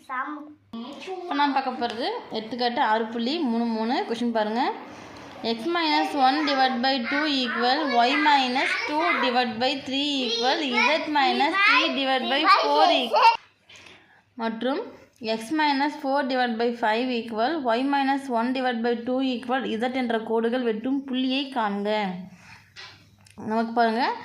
இப்போ நான் பார்க்க போகிறது எடுத்துக்காட்டு 6.33 கொஷின் பாருங்கள். x minus 1 divided by 2 equal y minus 2 divided by 3 equal z minus 3 divided by 4 equal மற்றும் x minus 4 divided by 5 equal y minus 1 divided by 2 equal z என்ற கோடுகள் வெட்டும் புள்ளியை காண்க. நமக்கு பாருங்கள்,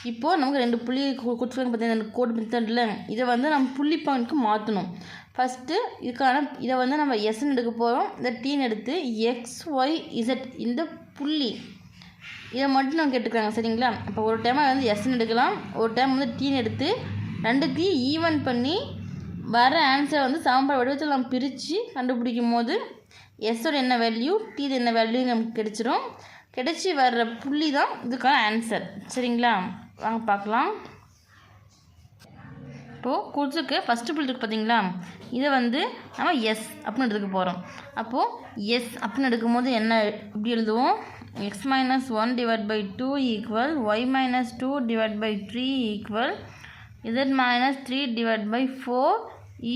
இப்போது நமக்கு ரெண்டு புள்ளி கொடுத்துருக்காங்க பார்த்தீங்கன்னா, ரெண்டு கோடு மெத்தடில் இதை வந்து நம்ம புள்ளி பாயிண்ட்டுக்கு மாற்றணும். ஃபஸ்ட்டு இதுக்கான இதை வந்து நம்ம எஸ்ன்னு எடுக்க போகிறோம். இந்த டீன்னு எடுத்து எக்ஸ் ஒய் இசட் இந்த புள்ளி இதை மட்டும் நம்ம கேட்டுக்கிறாங்க, சரிங்களா? இப்போ ஒரு டைம் வந்து எஸ்ன்னு எடுக்கலாம், ஒரு டைம் வந்து டீன்னு எடுத்து ரெண்டுத்தையும் ஈவன் பண்ணி வர ஆன்சரை வந்து சமன்பாடு வடிவத்தில் நம்ம பிரித்து கண்டுபிடிக்கும் போது எஸ்ஸோட என்ன வேல்யூ டீது என்ன வேல்யூ நமக்கு கிடைச்சிரும். கிடைச்சி வர்ற புள்ளி தான் இதுக்கான ஆன்சர், சரிங்களா? வாங்க பார்க்கலாம். இப்போது கொடுத்துருக்கு ஃபஸ்ட்டு புள்ளி இருக்குது பார்த்தீங்களா, இதை வந்து நம்ம எஸ் அப்படின்னு எடுத்துக்க போகிறோம். அப்போது எஸ் அப்படின்னு எடுக்கும்போது என்ன இப்படி எழுதுவோம், x minus 1 divide by 2 equal Y minus 2 divide by 3 equal Z minus 3 divide by 4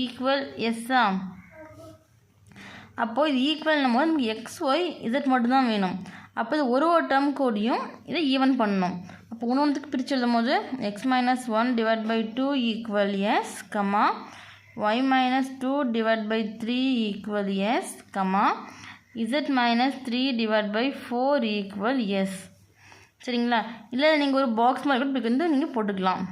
equal எஸ்ஸா. அப்போது இது ஈக்குவல்னும் போது நமக்கு எக்ஸ் ஒய் இசட் மட்டும்தான் வேணும். அப்போ இது ஒரு டேர்ம் கூடியும் இதை ஈவன் பண்ணணும். அப்போ ஒன்றுக்கு பிரித்து எழுதும் போது x minus 1 divide by 2 equals comma y minus 2 divide by 3 equals comma z minus 3 divide by 4 equals, சரிங்களா? இல்லை நீங்கள் ஒரு பாக்ஸ் மாதிரி கூட வந்து நீங்கள் போட்டுக்கலாம்.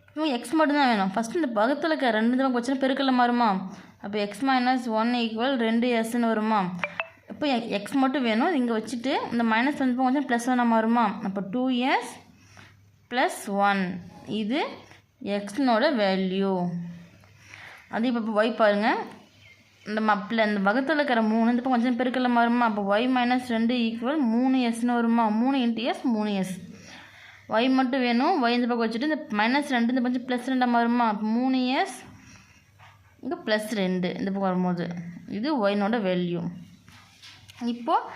இப்போ எக்ஸ் மட்டும்தான் வேணும். ஃபஸ்ட்டு இந்த பக்கத்தில் இருக்க ரெண்டு தடவை வச்சுன்னா பெருக்கல்ல மாறுமா? அப்போ எக்ஸ் மைனஸ் 1 ஈக்குவல் 2 எஸ்ன்னு வருமா? இப்போ எக்ஸ் மட்டும் வேணும், இங்கே வச்சுட்டு இந்த மைனஸ் வந்து கொஞ்சம் ப்ளஸ் 1 மாறுமா? அப்போ 2s ப்ளஸ் 1 இது எக்ஸ்னோட வேல்யூ. அது இப்போ ஒய் பாருங்கள், இந்த மப்பில் இந்த பக்கத்தில் இருக்கிற 3 இந்த கொஞ்சம் பெருக்கல்ல மாறுமா? அப்போ ஒய் மைனஸ் 2 ஈக்குவல் 3sன்னு வருமா? 3 × s 3s. ஒய் மட்டும் வேணும், ஒய் இந்த பக்கம் வச்சுட்டு இந்த மைனஸ் 2 இந்த கொஞ்சம் ப்ளஸ் 2 மாறுமா? அப்போ 3s இங்கே ப்ளஸ் 2 இந்த பக்கம் வரும்போது இது ஒய்னோட வேல்யூ. இப்போது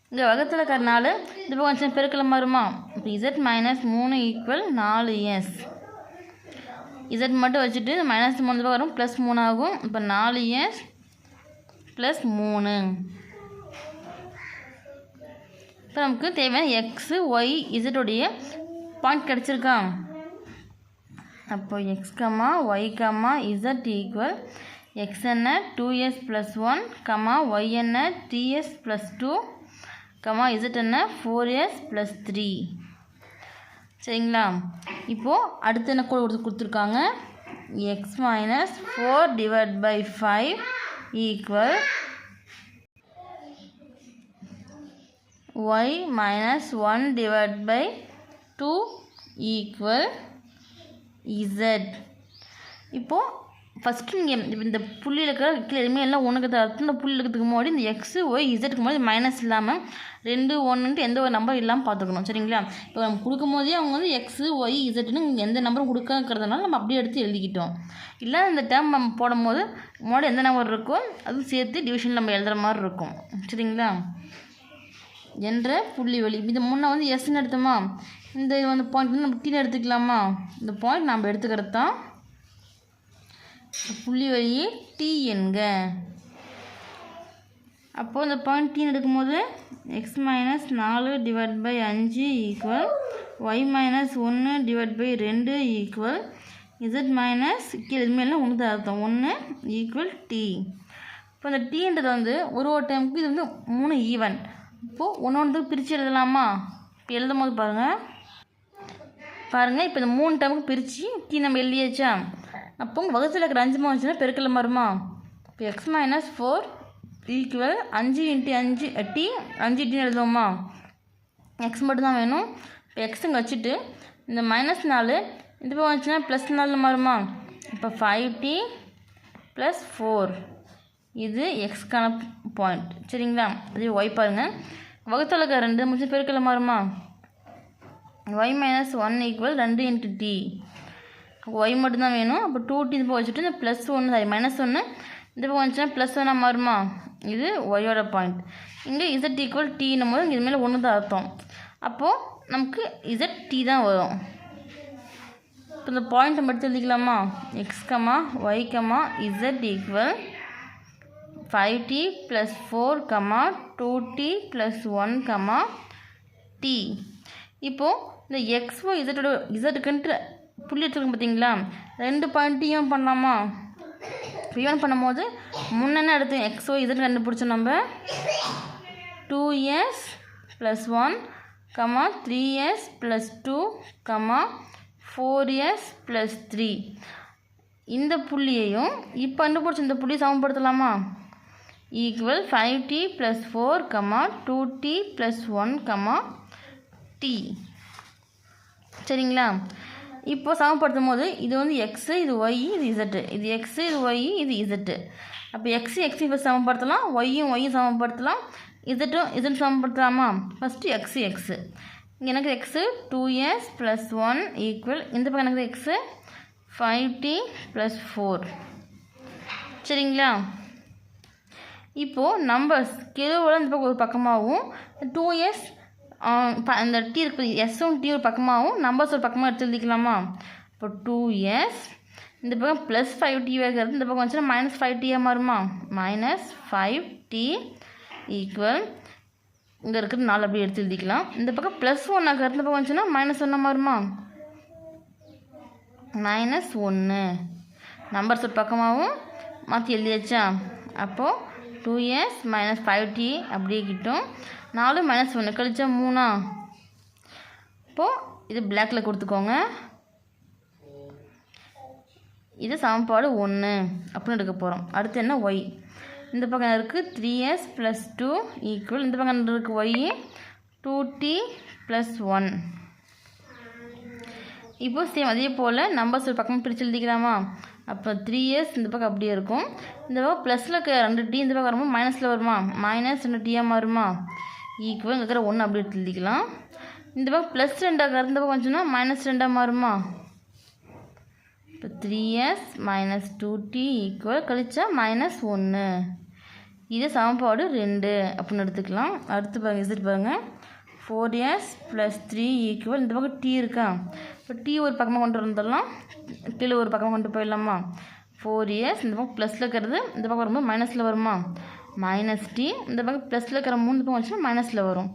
இங்கே வகத்தில் இருக்கிற 4 இந்த பக்கம் கொஞ்சம் பெருக்கல மாறுமா? இப்போ Z minus 3 equal 4s. Z மட்டும் வச்சுட்டு மைனஸ் 3 இந்த பக்கம் வரும், ப்ளஸ் 3 ஆகும். இப்போ 4s ப்ளஸ் 3. இப்போ நமக்கு தேவையான எக்ஸு ஒய் இசட்டுடைய பாயிண்ட் கிடச்சிருக்கா? அப்போ X comma Y comma Z equal X என்ன 2s ப்ளஸ் 1 கமா ஒய் என்ன 3s ப்ளஸ் 2 கமா இசட் என்ன 4s ப்ளஸ் 3, சரிங்களா? இப்போது அடுத்து என்ன கோடு கொடுத்துருக்காங்க, X minus 4 divide by 5 equal Y minus 1 divide by 2 equal Z. இப்போது ஃபஸ்ட்டு நீங்கள் இந்த புள்ளியில் இருக்கிற கீழே எதுவுமே எல்லாம் ஒன்றுக்கு தான் அர்த்தம். இந்த புள்ளி இருக்கிறதுக்கு முன்னாடி இந்த எக்ஸு ஒய் இசட்டுக்கு முன்னாடி மைனஸ் இல்லாமல் 2 1ன்ட்டு எந்த ஒரு நம்பர் இல்லாமல் பார்த்துக்கணும், சரிங்களா? இப்போ நம்ம கொடுக்கும் போதே அவங்க வந்து எக்ஸு ஒய் இசட்டுன்னு எந்த நம்பரும் கொடுக்கறதுனால நம்ம அப்படியே எடுத்து எழுதிக்கிட்டோம். இல்லை இந்த டேர்ம் நம்ம போடும் போது முன்னாடி எந்த நம்பர் இருக்கோ அதுவும் சேர்த்து டிவிஷன் நம்ம எழுதுகிற மாதிரி இருக்கும், சரிங்களா? என்ற புள்ளி வழி இது முன்னே வந்து எஸ்ன்னு எடுத்தோமா, இந்த வந்து பாயிண்ட் வந்து நம்ம டீன்னு எடுத்துக்கலாமா? இந்த பாயிண்ட் நம்ம எடுத்துக்கிறது தான் புள்ளி வழியே டி என்க. அப்போது இந்த பாயிண்ட் டீன்னு எடுக்கும்போது X minus 4 divide by 5 equal Y minus 1 divide by 2 equal Z minus கீழே எதுவுமே ஒன்று தான் அர்த்தம் 1 ஈக்குவல் டி. இப்போ இந்த டீன்றது வந்து ஒரு டைமுக்கு இது வந்து 3 ஈவன். இப்போது ஒன்று பிரித்து எழுதலாமா? இப்போ எழுதும் போது பாருங்கள் இப்போ இந்த 3 டைமுக்கு பிரித்து டீ நம்ம எழுதியாச்சா? அப்போ வகுத்தில் இருக்கிற 5 வந்துச்சுன்னா பெருக்கல மாறுமா? இப்போ எக்ஸ் மைனஸ் 4 ஈக்குவல் 5 × 5 டி 5 டீன்னு எழுதுவோமா? எக்ஸ் மட்டும்தான் வேணும். இப்போ எக்ஸுங்க வச்சுட்டு இந்த மைனஸ் 4 இந்த பக்கம் வந்துச்சுன்னா ப்ளஸ் 4 மாறுமா? இப்போ 5t ப்ளஸ் 4 இது எக்ஸ்க்கான பாயிண்ட், சரிங்களா? அதே ஒய் பாருங்கள், வகுத்தில் இருக்கிற 2 முடிச்சு பெருக்கல மாறுமா? Y minus 1 equal 2 × T. Y மட்டும்தான் வேணும். அப்போ 2t இந்த பக்கம் வச்சுட்டு இந்த ப்ளஸ் 1 மைனஸ் 1 இந்த பக்கம் வந்துச்சுன்னா ப்ளஸ் 1 மாறுமா? இது ஒய்யோட பாயிண்ட். இங்கே இசட் ஈக்குவல் டீன்னும் போது இது மேலே 1 தான் அர்த்தம். அப்போது நமக்கு இசட் டி தான் வரும். இப்போ இந்த பாயிண்ட் நம்ம எடுத்து எழுதிக்கலாமா? X comma Y comma Z equal 5t + 4 comma 2t + 1 comma t. இப்போது இந்த எக்ஸ் ஒய் இசட்டோட இசட்டுக்குன்ட்டு புள்ளி எடுத்துருக்கோம் பார்த்தீங்களா? 2 பாயிண்ட்டையும் பண்ணலாமா? ஈவன் பண்ணும்போது முன்னே எடுத்து எக்ஸ் ஒய் இசட் கண்டுபிடிச்சோம் நம்ம 2s + 1 comma 3s + 2 comma 4s + 3. இந்த புள்ளியையும் இப்போ கண்டுபிடிச்ச இந்த புள்ளியை சமப்படுத்தலாமா? Equal 5t + 4 comma 2t + 1 comma t. சரிங்களா? இப்போ சமப்படுத்தும் போது இது வந்து எக்ஸு, இது ஒய், இது இசட்டு, இது எக்ஸு, இது ஒய், இது இசட்டு. அப்போ எக்ஸு இப்போ சமப்படுத்தலாம், ஒய்யும் சமப்படுத்தலாம், இசட்டும் சமப்படுத்தலாமா? ஃபஸ்ட்டு எக்ஸு இங்கே எனக்கு எக்ஸு 2s + 1 ஈக்குவல் இந்த பக்கம் எனக்கு எக்ஸு 5t + 4. சரிங்களா? இப்போது நம்பர்ஸ் கெழுவோட இந்த பக்கம் ஒரு பக்கமாகவும் 2s இந்த டி இருக்கு எஸ்ஸும் டி ஒரு பக்கமாகவும் நம்பர்ஸ் ஒரு பக்கமாக எடுத்து எழுதிக்கலாமா? இப்போ 2s இந்த பக்கம் +5t இருக்கிறது இந்த பக்கம் வந்துச்சுன்னா -5tயாக மாறுமா? -5t ஈக்குவல் இங்கே இருக்கிறது 4 அப்படி எடுத்து எழுதிக்கலாம். இந்த பக்கம் +1 ஆகிறது இந்த பக்கம் வந்துச்சுன்னா -1 மாறுமா? -1 நம்பர்ஸ் ஒரு பக்கமாகவும் மாற்றி எழுதியாச்சா? அப்போது 2s -5t அப்படியே கிட்டும். 4 -1 கழிச்சா 3. இப்போது இது பிளாக்கில் கொடுத்துக்கோங்க. இது சமன்பாடு 1 அப்படின்னு எடுக்க போகிறோம். அடுத்து என்ன? ஒய். இந்த பக்கம் இருக்குது 3s + 2 ஈக்குவல் இந்த பக்கம் இருக்குது ஒய் 2t + 1. இப்போ சேம் அதே போல் நம்பர்ஸ் ஒரு பக்கம் பிரித்து எழுதிக்கலாமா? அப்போ 3s இந்த பக்கம் அப்படியே இருக்கும். இந்த பக்கம் ப்ளஸில் இருக்க 2t இந்த பக்கம் வரும்போது மைனஸில் வருமா? -2tயாக மாறுமா? ஈக்குவல் இங்கே இருக்கிற 1 அப்படி எடுத்து எழுதிக்கலாம். இந்த பக்கம் +2 இந்த பக்கம் வந்துச்சுன்னா -2 மாறுமா? இப்போ 3s - 2t ஈக்குவல் கழிச்சா -1. இது சமன்பாடு 2 அப்படின்னு எடுத்துக்கலாம். அடுத்து பாருங்கள் இசட் பாருங்கள் 4s + 3 ஈக்குவல் இந்த பக்கம் t இருக்கா? இப்போ t ஒரு பக்கமாக கொண்டு வந்துடலாம், கீழே ஒரு பக்கமாக கொண்டு போயிடலாமா? 4s இந்த பக்கம் ப்ளஸில் இருக்கிறது இந்த பக்கம் வரும்போது மைனஸில் வருமா? -t இந்த பக்கம் ப்ளஸில் இருக்கிற 3 இந்த பக்கம் வந்துச்சுன்னா மைனஸில் வரும்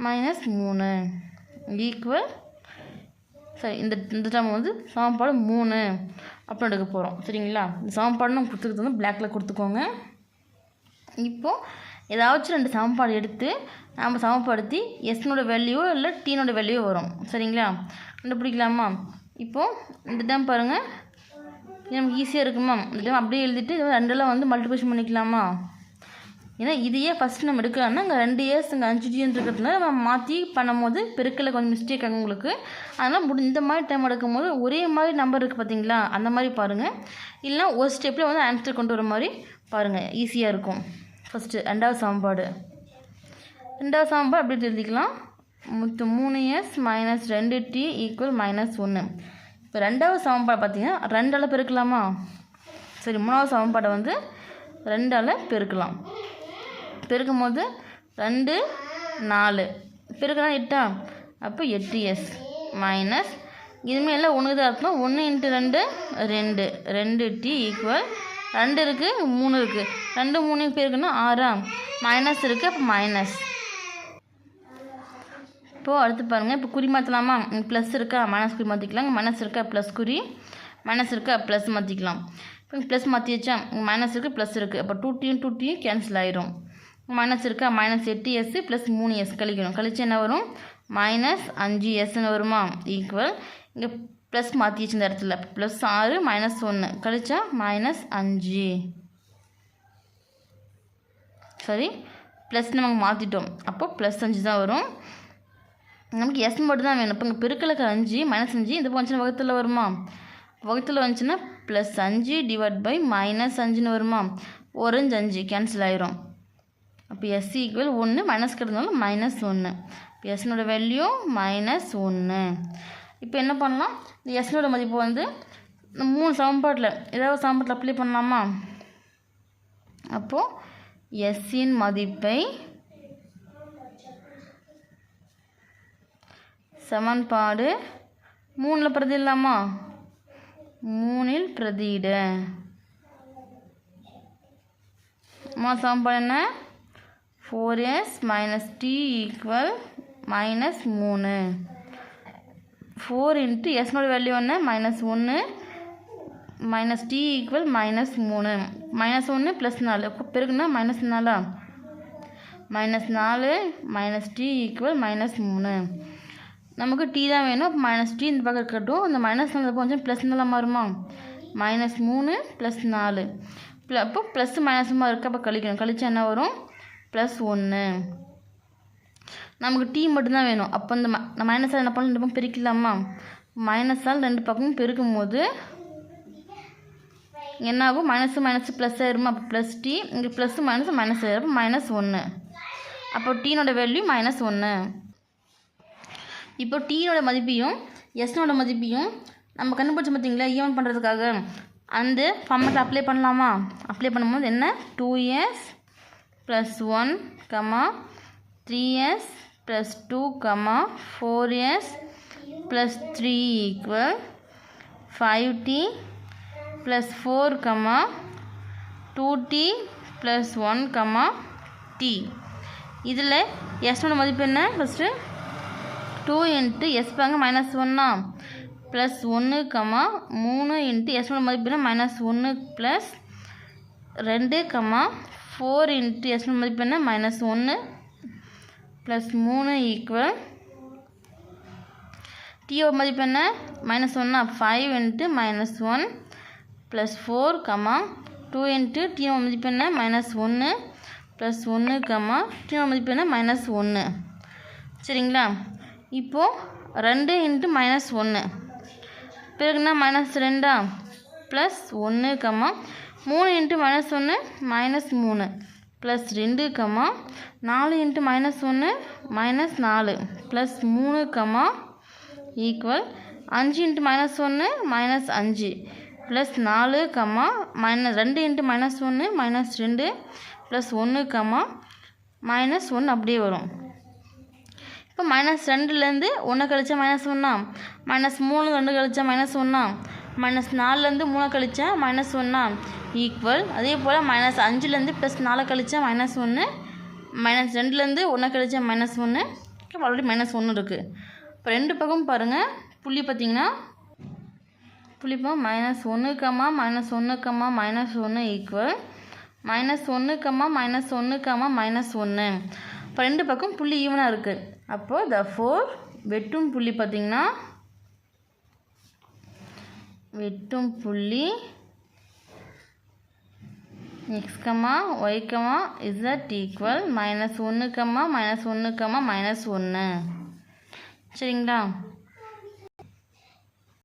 -3 ஈக்குவல் சரி இந்த டைம் வந்து சமன்பாடு 3 அப்படின்னு எடுக்க போகிறோம். சரிங்களா? இந்த சமன்பாடு நம்ம கொடுத்துக்கிறது வந்து பிளாக்கில் கொடுத்துக்கோங்க. இப்போது ஏதாச்சும் 2 சமன்பாடு எடுத்து நம்ம சமப்படுத்தி எஸ்னோட வேல்யூவோ இல்லை டீனோட வேல்யூவோ வரும். சரிங்களா? கண்டுபிடிக்கலாமா? இப்போது இந்த டைம் பாருங்கள் நமக்கு ஈஸியாக இருக்குமா? இந்த டைம் அப்படியே எழுதிட்டு இது 2 வந்து மல்டிப்ளிகேஷன் பண்ணிக்கலாமா? ஏன்னா இதையே ஃபஸ்ட்டு நம்ம எடுக்கலாம்னா இங்கே 2s இங்கே 5t இருக்கிறதுனால நம்ம மாற்றி பண்ணும்போது பெருக்கல கொஞ்சம் மிஸ்டேக் ஆகும் உங்களுக்கு. அதனால் இந்த மாதிரி டைம் எடுக்கும்போது ஒரே மாதிரி நம்பர் இருக்குது பார்த்தீங்களா? அந்த மாதிரி பாருங்கள். இல்லைனா ஒரு ஸ்டெப்பில் வந்து ஆன்சர் கொண்டு வர மாதிரி பாருங்கள், ஈஸியாக இருக்கும். ஃபஸ்ட்டு 2வது சமன்பாடு அப்படி எழுதிக்கலாம். 3s - 2t equal -1. இப்போ 2வது சமன்பாடு பார்த்தீங்கன்னா 2ஆல் பெருக்கலாமா? சரி 3வது சமன்பாடை வந்து 2ஆல் பெருக்கலாம். பெருக்கும் போது 2 4 பெருக்கலாம் 8. அப்போ 8s மைனஸ் இதுமாரி எல்லாம் 1 தான் இருக்கும். 1 × 2 2t ஈக்குவல் 2 இருக்குது 3 இருக்குது 2 3 பேருக்குன்னா 6 மைனஸ் இருக்குது. அப்போ மைனஸ். இப்போது அடுத்து பாருங்கள், இப்போ குறி மாற்றலாமா? ப்ளஸ் இருக்கா மைனஸ் குறி மாற்றிக்கலாம். மைனஸ் இருக்கா ப்ளஸ் குறி, மைனஸ் இருக்கா ப்ளஸ் மாற்றிக்கலாம். இப்போ ப்ளஸ் மாற்றியாச்சா? மைனஸ் இருக்குது ப்ளஸ் இருக்குது. அப்போ 2t கேன்சல் ஆயிரும். மைனஸ் இருக்கா -8s + 3s கழிக்கணும். கழிச்சு என்ன வரும்? -5sன்னு வருமா? ஈக்குவல் இங்கே ப்ளஸ் மாற்றிச்சு இந்த இடத்துல. +6 -1 கழிச்சா -5. சரி ப்ளஸ் நமக்கு மாற்றிட்டோம். அப்போ +5 தான் வரும். நமக்கு எஸ் மட்டும் தான் வேணும். இப்போ இங்கே பெருக்கலுக்கு 5 -5 இந்த வந்துச்சுன்னா வகுத்தில் வருமா? வகுத்தில் வந்துச்சுன்னா +5 / -5ன்னு வருமா? ஓரஞ்சு 5 கேன்சல் ஆயிரும். அப்போ s ஈக்குவல் 1 மைனஸ் கிடந்தாலும் -1. இப்போ எஸ்னோட வேல்யூ -1. இப்போ என்ன பண்ணலாம்? இந்த எஸ்னோட மதிப்பு வந்து 3 சமன்பாட்டில் ஏதாவது சமன்பாட்டில் அப்ளை பண்ணலாமா? அப்போது எஸ்ஸின் மதிப்பை சமன்பாடு 3ல் பிரதியிடலாமா? 3 பிரதியிட. சமன்பாடு என்ன? 4s minus t equal -3. 4 into s நோட value என்ன? -1 minus t equal -3. -1 + 4 பெருக்குனா -4. -4 minus t equal -3. நமக்கு t தான் வேணும். -t இந்த பக்கம் இருக்கட்டும். இந்த -4 கொஞ்சம் +4 மாறுமா? -3 + 4. அப்போ ப்ளஸ் மைனஸுமா இருக்குது. அப்போ கழிக்கணும். கழிச்சா என்ன வரும்? +1. நமக்கு டி மட்டும்தான் வேணும். அப்போ இந்த மைனஸால் என்ன பண்ணலாம்? 2 பக்கம் பெருக்கலாமா? மைனஸால் 2 பக்கமும் பெருக்கும் போது என்னாகும்? மைனஸ் ப்ளஸ் ஆயிருமா? அப்போ ப்ளஸ் டி. இங்கே ப்ளஸ் மைனஸ் ஆயிரும். அப்போ -1. அப்போ டீனோட வேல்யூ -1. இப்போ டீனோட மதிப்பையும் எஸ்னோட மதிப்பையும் நம்ம கண்டுபிடிச்ச பார்த்தீங்களா ஈவன் பண்ணுறதுக்காக அந்த ஃபார்மேட் அப்ளை பண்ணலாமா? அப்ளை பண்ணும்போது என்ன? 2s + 1, 3s + 2, 4s + 3 = 5t + 4, 2t + 1, t. இதில் எஸ்னோட மதிப்பு என்ன? ஃபஸ்ட்டு 2 into s பாருங்க -1 ப்ளஸ் 1, 3 into s மதிப்பு என்ன? -1 ப்ளஸ் 2, 4 into s மதிப்பு என்ன? -1 ப்ளஸ் 3 ஈக்குவல் t மதிப்பு என்ன? -1 5 into -1 ப்ளஸ் 4, 2 into t மதிப்பு என்ன? -1 ப்ளஸ் 1, t மதிப்பு என்ன? -1. சரிங்களா? இப்போது 2 into -1 பிறகுனா -2 plus 1, 3 into -1 -3 plus 2, 4 into -1 -4 plus 3 equal 5 into -1 -5 plus 4 2 into -1 -2 plus 1 -1 அப்படியே வரும். இப்போ -2லேருந்து 1 கழிச்சா -1, -3 2 கழிச்சா -1, -4லேருந்து 3 கழிச்சா -1 ஈக்குவல். அதே போல் -5லேருந்து +4 கழிச்சா -1, -2லேருந்து 1 கழிச்சா -1. ஆல்ரெடி -1 இருக்குது. இப்போ 2 பக்கம் பாருங்கள். புள்ளி பார்த்தீங்கன்னா புள்ளிப்போ -1, -1, -1 ஈக்குவல் -1, -1, -1. இப்போ 2 பக்கம் புள்ளி ஈவனாக இருக்குது. அப்போது therefore வெட்டும் புள்ளி பார்த்திங்கன்னா வெட்டும் புள்ளி x, y, z ஈக்குவல் -1, -1, -1. சரிங்களா?